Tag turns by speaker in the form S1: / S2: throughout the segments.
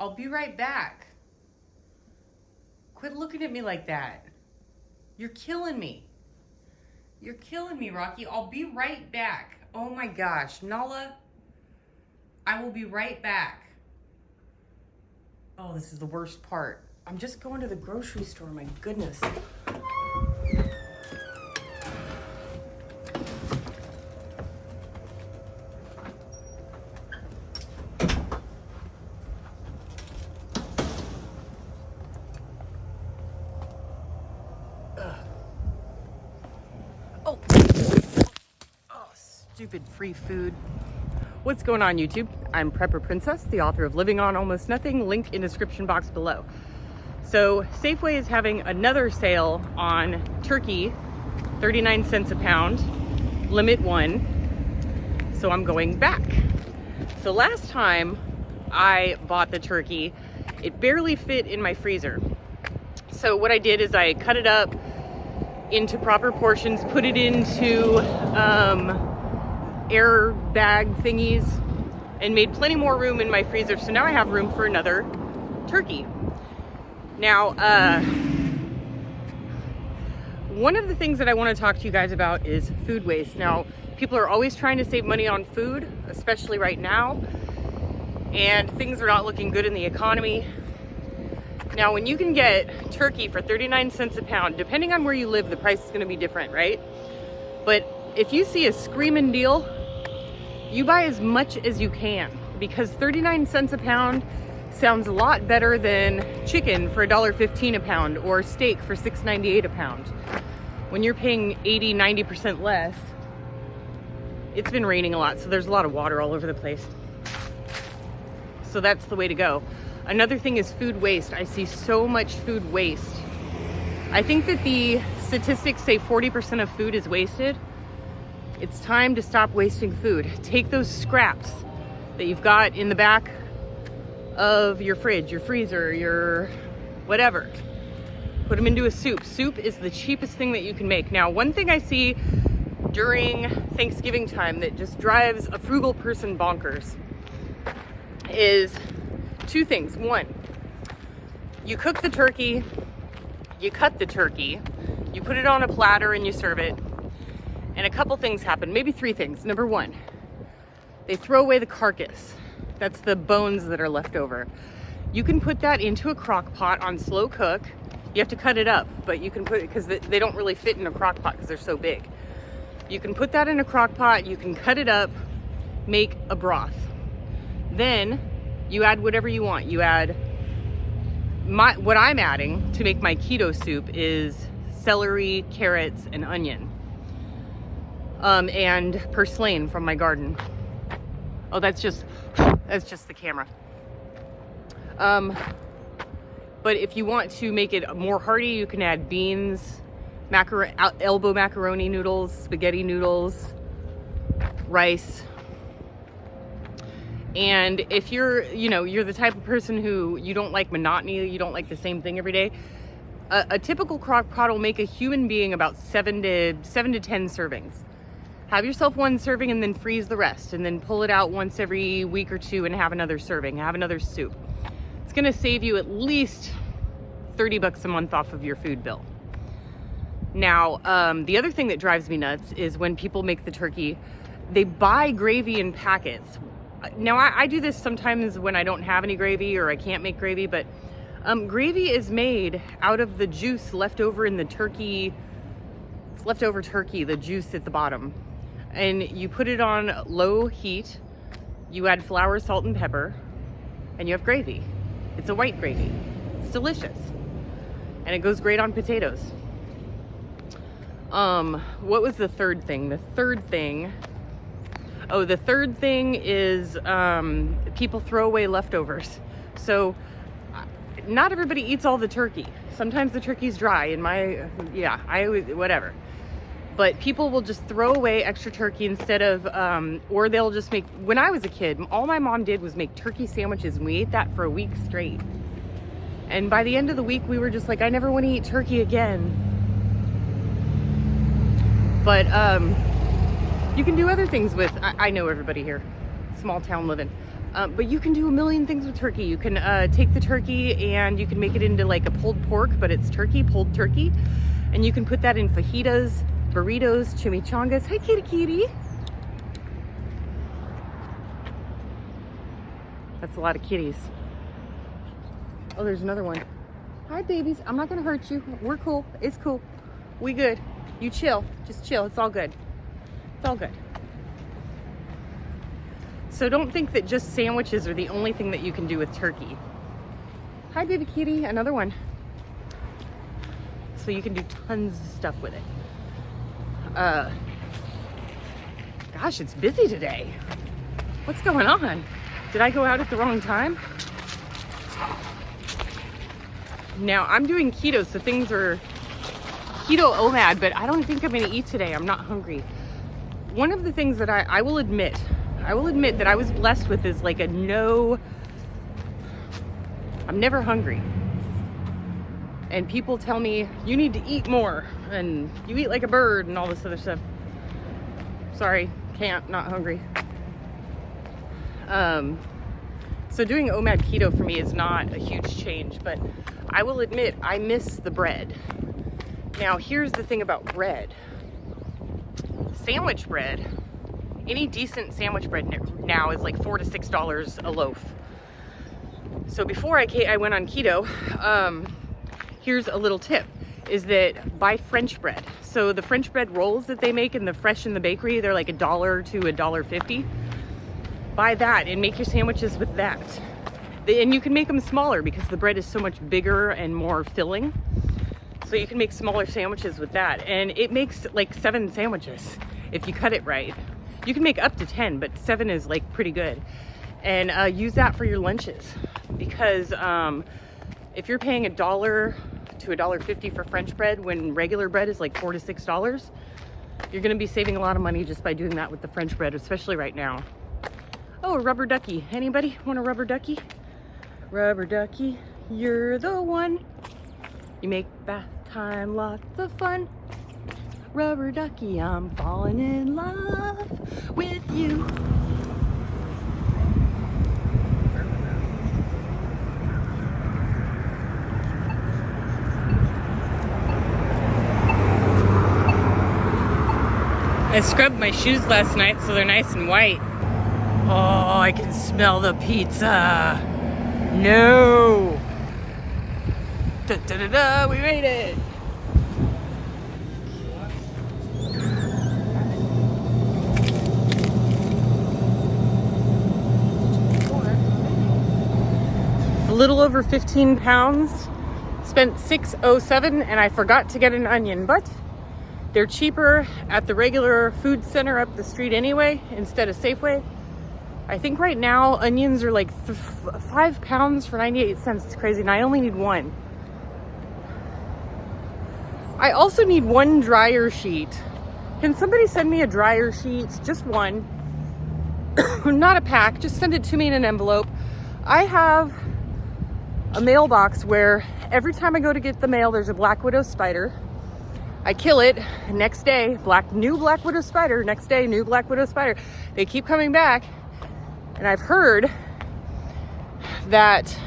S1: I'll be right back. Quit looking at me like that. You're killing me. You're killing me, Rocky. I'll be right back. Oh my gosh. Nala, I will be right back. Oh, this is the worst part. I'm just going to the grocery store, my goodness. Stupid free food. What's going on, YouTube? I'm Prepper Princess, the author of Living on Almost Nothing, link in description box below. So Safeway is having another sale on turkey, 39 cents a pound, limit one. So I'm going back. So last time I bought the turkey, it barely fit in my freezer. So what I did is I cut it up into proper portions, put it into air bag thingies, and made plenty more room in my freezer. So now I have room for another turkey. Now, one of the things that I want to talk to you guys about is food waste. Now, people are always trying to save money on food, especially right now, and things are not looking good in the economy. Now, when you can get turkey for 39 cents a pound, depending on where you live, the price is going to be different, right? But if you see a screaming deal, you buy as much as you can, because 39 cents a pound sounds a lot better than chicken for $1.15 a pound or steak for $6.98 a pound. When you're paying 80-90% less, it's been raining a lot, so there's a lot of water all over the place. So that's the way to go. Another thing is food waste. I see so much food waste. I think that the statistics say 40% of food is wasted. It's time to stop wasting food. Take those scraps that you've got in the back of your fridge, your freezer, your whatever. Put them into a soup. Soup is the cheapest thing that you can make. Now, one thing I see during Thanksgiving time that just drives a frugal person bonkers is two things. One, you cook the turkey, you cut the turkey, you put it on a platter and you serve it. And a couple things happen, maybe three things. Number one, they throw away the carcass. That's the bones that are left over. You can put that into a crock pot on slow cook. You have to cut it up, but you can put it, because they don't really fit in a crock pot because they're so big. You can put that in a crock pot, you can cut it up, make a broth. Then you add whatever you want. You add, what I'm adding to make my keto soup is celery, carrots, and onion. And purslane from my garden. Oh, that's just the camera. But if you want to make it more hearty, you can add beans, elbow macaroni noodles, spaghetti noodles, rice. And if you're the type of person who you don't like monotony, you don't like the same thing every day, a typical crock pot will make a human being about 7 to 10 servings. Have yourself one serving and then freeze the rest, and then pull it out once every week or two and have another serving, have another soup. It's gonna save you at least $30 a month off of your food bill. Now, the other thing that drives me nuts is when people make the turkey, they buy gravy in packets. Now, I do this sometimes when I don't have any gravy or I can't make gravy, but gravy is made out of the juice left over in the turkey. It's leftover turkey, the juice at the bottom. And you put it on low heat, you add flour, salt, and pepper, and you have gravy. It's a white gravy. It's delicious. And it goes great on potatoes. What was the third thing? The third thing is people throw away leftovers. So not everybody eats all the turkey. Sometimes the turkey's dry whatever. But people will just throw away extra turkey instead of, or they'll just make, when I was a kid, all my mom did was make turkey sandwiches, and we ate that for a week straight. And by the end of the week, we were just like, I never want to eat turkey again. But you can do other things with, I know everybody here, small town living. But you can do a million things with turkey. You can take the turkey and you can make it into like a pulled pork, but it's turkey, pulled turkey. And you can put that in fajitas, burritos, chimichangas. Hi, kitty kitty. That's a lot of kitties. Oh, there's another one. Hi, babies. I'm not gonna hurt you. We're cool. It's cool. We good. You chill. Just chill. It's all good. It's all good. So don't think that just sandwiches are the only thing that you can do with turkey. Hi, baby kitty. Another one. So you can do tons of stuff with it. Gosh, it's busy today. What's going on? Did I go out at the wrong time? Now, I'm doing keto, so things are keto OMAD, but I don't think I'm gonna eat today. I'm not hungry. One of the things that I will admit that I was blessed with is like I'm never hungry. And people tell me, you need to eat more, and you eat like a bird, and all this other stuff. Sorry, can't, not hungry. So doing OMAD keto for me is not a huge change, but I will admit I miss the bread. Now, here's the thing about bread. Sandwich bread, any decent sandwich bread now is like $4 to $6 a loaf. So before I went on keto, here's a little tip, is that buy French bread. So the French bread rolls that they make in the bakery, they're like $1 to $1.50. Buy that and make your sandwiches with that. And you can make them smaller because the bread is so much bigger and more filling. So you can make smaller sandwiches with that. And it makes like 7 sandwiches if you cut it right. You can make up to 10, but 7 is like pretty good. And use that for your lunches. Because if you're paying $1 to $1.50 for French bread when regular bread is like $4 to $6, you're gonna be saving a lot of money just by doing that with the French bread, especially right now. Oh, a rubber ducky. Anybody want a rubber ducky? Rubber ducky, you're the one. You make bath time lots of fun. Rubber ducky, I'm falling in love with you. I scrubbed my shoes last night so they're nice and white. Oh, I can smell the pizza. No. Da, da, da, da, we made it. A little over 15 pounds. Spent $6.07 and I forgot to get an onion, but they're cheaper at the regular food center up the street anyway, instead of Safeway. I think right now onions are like 5 pounds for 98 cents. It's crazy, and I only need 1. I also need 1 dryer sheet. Can somebody send me a dryer sheet? Just 1. Not a pack, just send it to me in an envelope. I have a mailbox where every time I go to get the mail, there's a black widow spider. I kill it, next day, new black widow spider, next day, new black widow spider. They keep coming back. And I've heard that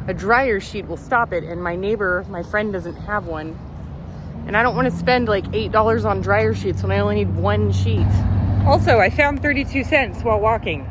S1: a dryer sheet will stop it, and my friend doesn't have one. And I don't want to spend like $8 on dryer sheets when I only need 1 sheet. Also, I found 32 cents while walking.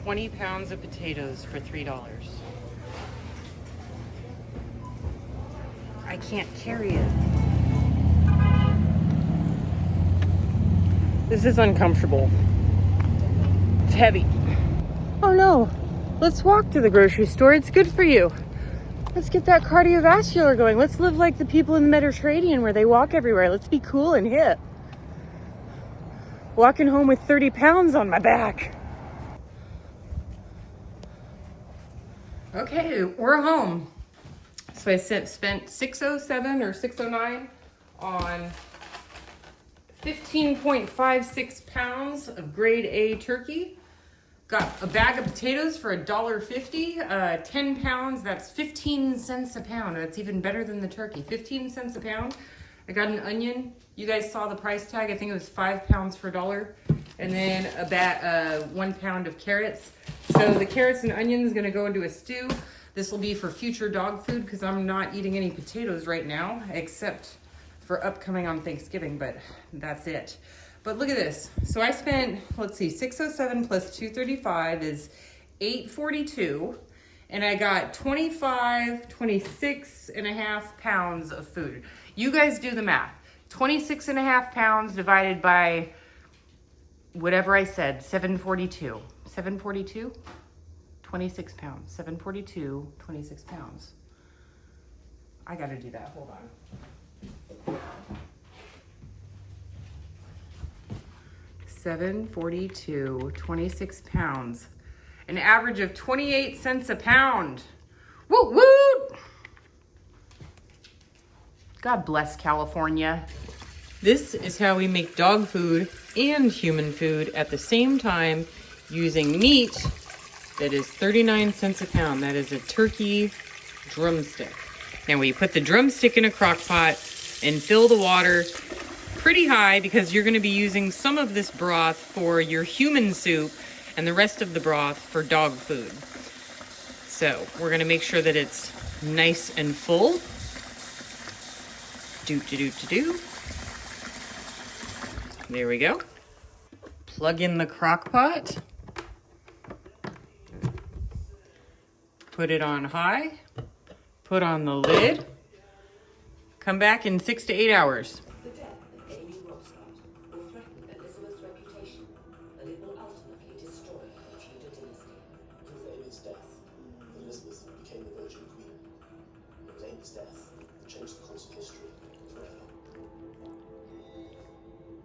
S1: $20 pounds of potatoes for $3. I can't carry it. This is uncomfortable. It's heavy. Oh no, let's walk to the grocery store. It's good for you. Let's get that cardiovascular going. Let's live like the people in the Mediterranean where they walk everywhere. Let's be cool and hip. Walking home with 30 pounds on my back. Okay, we're home. So I spent $6.07 or $6.09 on 15.56 pounds of grade A turkey. Got a bag of potatoes for $1.50, 10 pounds, that's 15 cents a pound. That's even better than the turkey, 15 cents a pound. I got an onion. You guys saw the price tag. I think it was 5 pounds for $1. And then 1 pound of carrots. So the carrots and onions gonna go into a stew. This will be for future dog food because I'm not eating any potatoes right now, except for upcoming on Thanksgiving, but that's it. But look at this. So I spent, let's see, 607 plus 235 is 842. And I got 26 and a half pounds of food. You guys do the math. 26 and a half pounds divided by whatever I said, 742. 742? 26 pounds. 742, 26 pounds. I gotta do that, hold on. 742, 26 pounds. An average of 28 cents a pound. Woo woo! God bless California. This is how we make dog food and human food at the same time using meat that is 39 cents a pound. That is a turkey drumstick. Now we put the drumstick in a crock pot and fill the water pretty high because you're gonna be using some of this broth for your human soup and the rest of the broth for dog food. So we're gonna make sure that it's nice and full. Do. There we go. Plug in the crock pot. Put it on high. Put on the lid. Come back in 6 to 8 hours.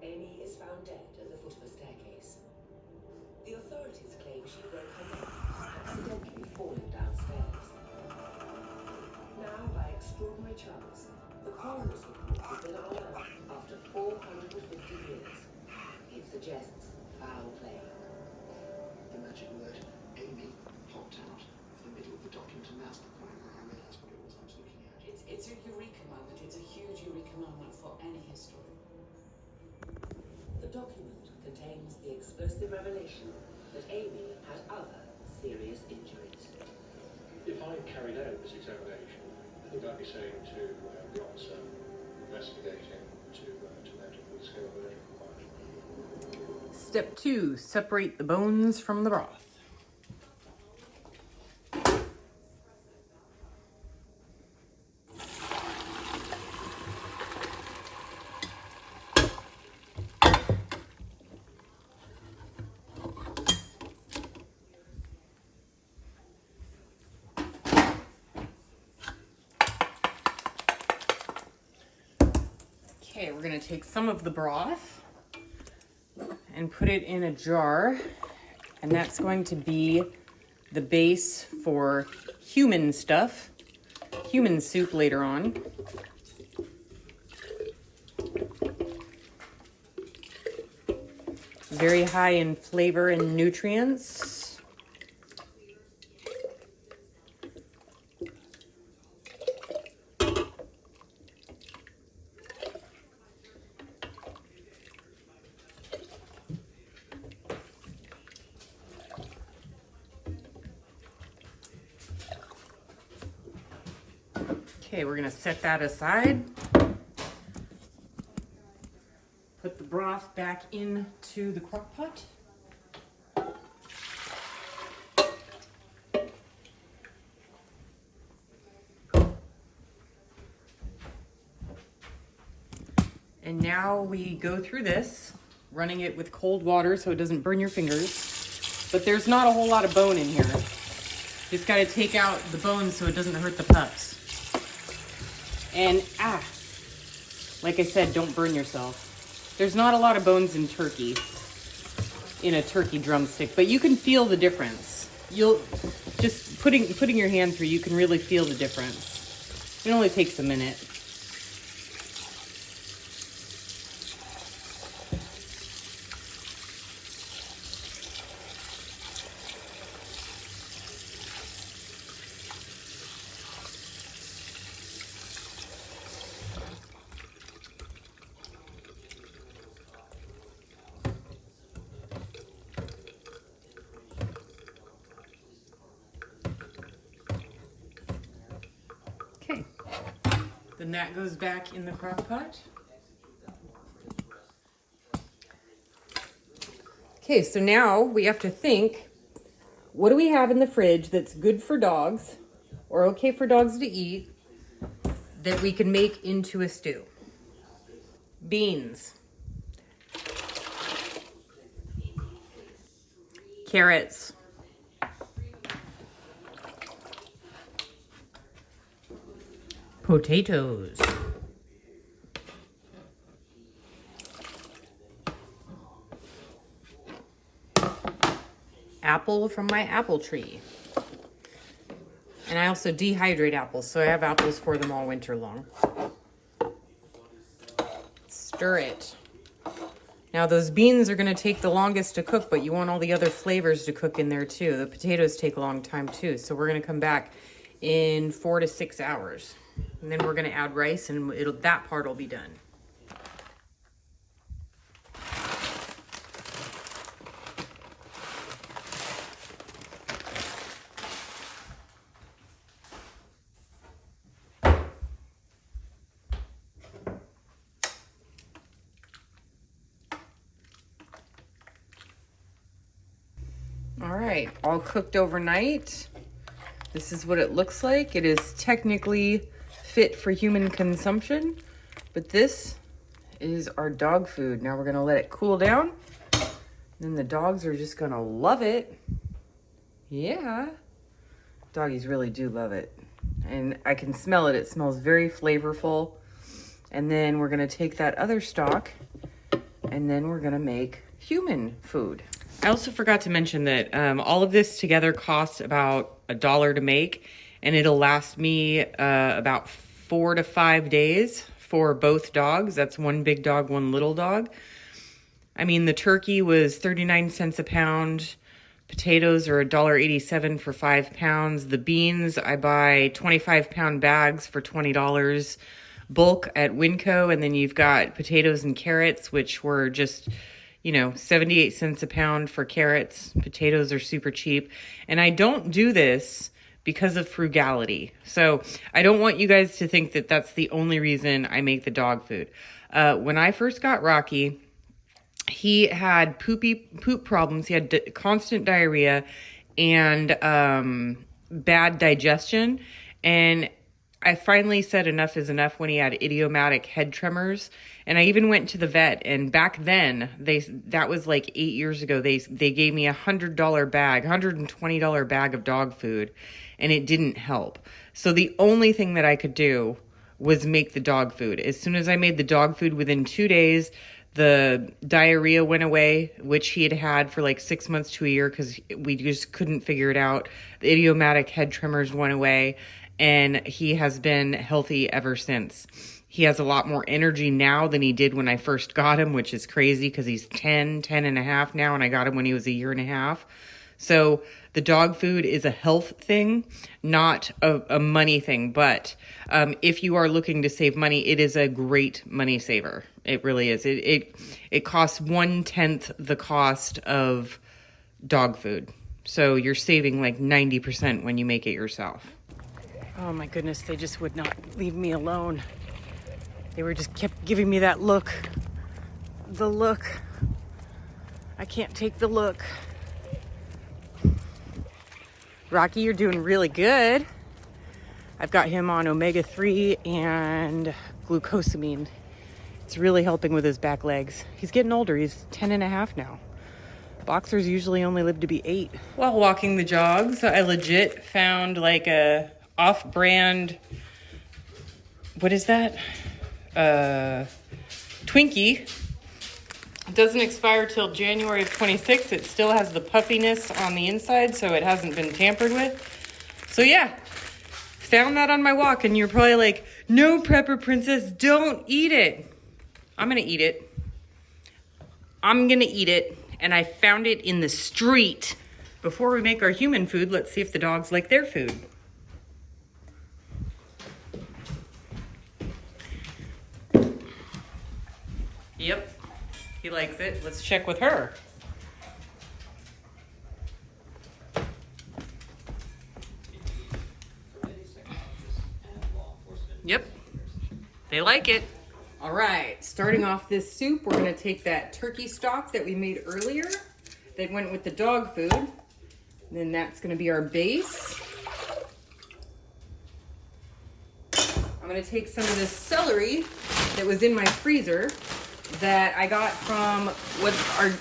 S2: Amy is found dead at the foot of a staircase. The authorities claim she broke her neck, accidentally falling downstairs. Now, by extraordinary chance, the coroner's report has been unearthed after 450 years. It suggests foul play.
S3: The magic word Amy popped out of the middle of the document, and that's the point where I realised what it was I was looking at.
S4: It's a eureka moment. It's a huge eureka moment for any history.
S2: The document contains the explosive revelation that Amy had other serious injuries.
S5: If I carried out this examination, I think I'd be saying to the officer investigating to measure the scale of the required.
S1: Step 2, separate the bones from the broth. Okay, we're gonna take some of the broth and put it in a jar, and that's going to be the base for human stuff, human soup later on. Very high in flavor and nutrients. Okay, we're gonna set that aside. Put the broth back into the crock pot. And now we go through this, running it with cold water so it doesn't burn your fingers. But there's not a whole lot of bone in here. Just gotta take out the bones so it doesn't hurt the pups. And like I said, don't burn yourself. There's not a lot of bones in turkey, in a turkey drumstick, but you can feel the difference. You'll just putting your hand through, you can really feel the difference. It only takes a minute. Then that goes back in the crock pot. Okay, so now we have to think, what do we have in the fridge that's good for dogs or okay for dogs to eat that we can make into a stew? Beans. Carrots. Potatoes. Apple from my apple tree. And I also dehydrate apples, so I have apples for them all winter long. Stir it. Now those beans are going to take the longest to cook, but you want all the other flavors to cook in there too. The potatoes take a long time too, so we're going to come back in 4 to 6 hours. And then we're going to add rice and that part will be done. All right, all cooked overnight. This is what it looks like. It is technically fit for human consumption, but this is our dog food. Now we're gonna let it cool down. Then the dogs are just gonna love it. Yeah, doggies really do love it. And I can smell it. It smells very flavorful. And then we're gonna take that other stock and then we're gonna make human food. I also forgot to mention that all of this together costs about $1 to make, and it'll last me about 4 to 5 days for both dogs. That's one big dog, one little dog. I mean, the turkey was 39 cents a pound. Potatoes are $1.87 for 5 pounds. The beans, I buy 25-pound bags for $20 bulk at Winco, and then you've got potatoes and carrots, which were just 78 cents a pound for carrots. Potatoes are super cheap. And I don't do this because of frugality. So I don't want you guys to think that that's the only reason I make the dog food. When I first got Rocky, he had poop problems. He had constant diarrhea and bad digestion. And I finally said enough is enough when he had idiomatic head tremors. And I even went to the vet, and back then, that was like 8 years ago, they gave me $120 bag of dog food, and it didn't help. So the only thing that I could do was make the dog food. As soon as I made the dog food, within 2 days, the diarrhea went away, which he had had for like 6 months to a year because we just couldn't figure it out. The idiomatic head tremors went away, and he has been healthy ever since. He has a lot more energy now than he did when I first got him, which is crazy because he's 10 and a half now, and I got him when he was 1.5 years. So the dog food is a health thing, not a money thing. But if you are looking to save money, it is a great money saver. It really is. It costs 1/10 the cost of dog food. So you're saving like 90% when you make it yourself. Oh my goodness, they just would not leave me alone. They just kept giving me that look. The look. I can't take the look. Rocky, you're doing really good. I've got him on omega-3 and glucosamine. It's really helping with his back legs. He's getting older. He's 10 and a half now. Boxers usually only live to be 8. While walking the jogs, I legit found like a off-brand, what is that? Twinkie. It doesn't expire till January of 26. It still has the puffiness on the inside, so it hasn't been tampered with. So yeah, found that on my walk, and you're probably like, no, Prepper Princess, don't eat it. I'm gonna eat it. I'm gonna eat it, and I found it in the street. Before we make our human food, let's see if the dogs like their food. Yep, he likes it. Let's check with her. Yep, They like it. All right, starting off this soup, we're gonna take that turkey stock that we made earlier that went with the dog food. Then that's gonna be our base. I'm gonna take some of this celery that was in my freezer that I got from what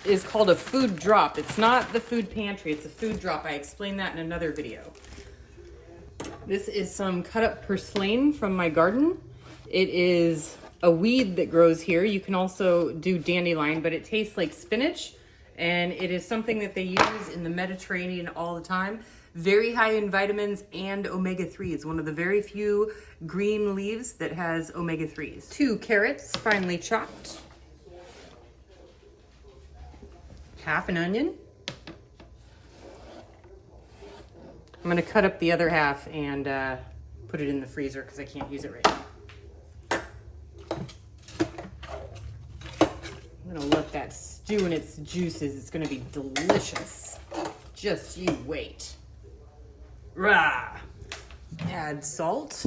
S1: is called a food drop. It's not the food pantry, it's a food drop. I explained that in another video. This is some cut up purslane from my garden. It is a weed that grows here. You can also do dandelion, but it tastes like spinach, and it is something that they use in the Mediterranean all the time. Very high in vitamins and omega-3s. One of the very few green leaves that has omega-3s. 2 carrots, finely chopped. Half an onion. I'm gonna cut up the other half and put it in the freezer because I can't use it right now. I'm gonna let that stew in its juices. It's gonna be delicious. Just you wait. Rah! Add salt.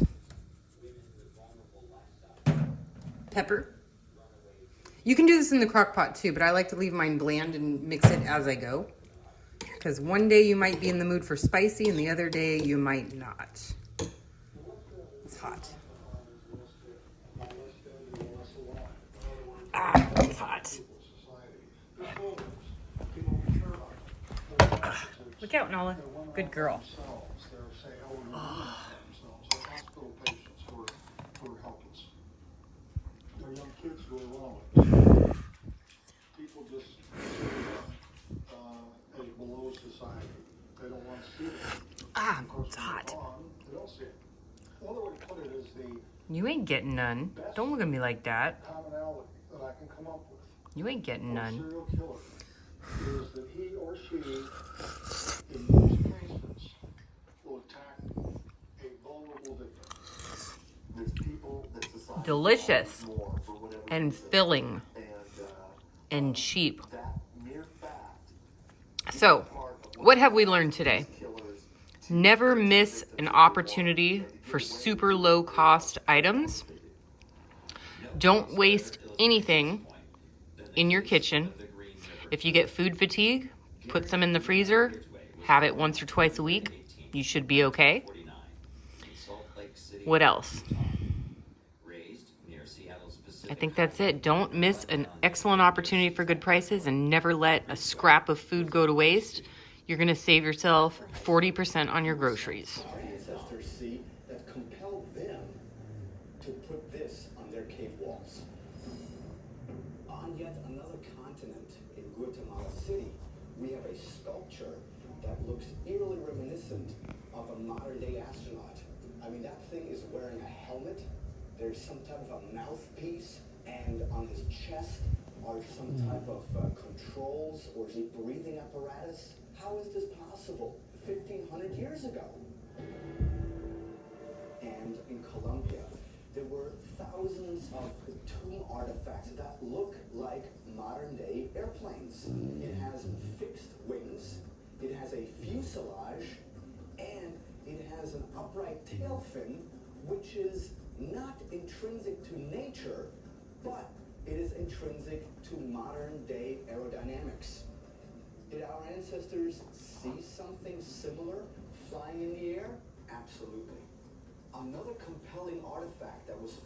S1: Pepper. You can do this in the crock pot too, but I like to leave mine bland and mix it as I go. Because one day you might be in the mood for spicy and the other day you might not. It's hot. Ah, it's hot. Ah, look out, Nala. Good girl. Oh.
S3: Young kids go along. People just as below society. They don't want to see it.
S1: Ah, it's hot.
S3: They don't see it. Another way to put it is the
S1: You ain't getting none. Don't look at me like that.
S3: commonality that I can come up with.
S1: You ain't getting
S3: For a
S1: none.
S3: serial killer is that he or she, in most cases, will attack a vulnerable victim. There's people that society
S1: Delicious
S3: more for whatever
S1: and
S3: reason.
S1: filling
S3: And
S1: and cheap.
S3: that mere fact
S1: So, what have we learned today? Never miss an opportunity for super low cost items. Don't waste anything in your kitchen. If you get food fatigue, put some in the freezer, have it once or twice a week. You should be okay. What else? I think that's it. Don't miss an excellent opportunity for good prices and never let a scrap of food go to waste. You're going to save yourself 40% on your groceries.
S3: our ancestors see that compelled them to put this on their cave walls. On yet another continent in Guatemala City, we have a sculpture that looks eerily reminiscent of a modern-day astronaut. I mean, that thing is wearing a helmet. There's some type of a mouthpiece, and on his chest are some type of controls or a breathing apparatus. How is this possible? 1,500 years ago. And in Colombia, there were thousands of tomb artifacts that look like modern-day airplanes. It has fixed wings, it has a fuselage, and it has an upright tail fin, which is not intrinsic to nature, but it is intrinsic to modern-day aerodynamics. Did our ancestors see something similar flying in the air? Absolutely. Another compelling artifact that was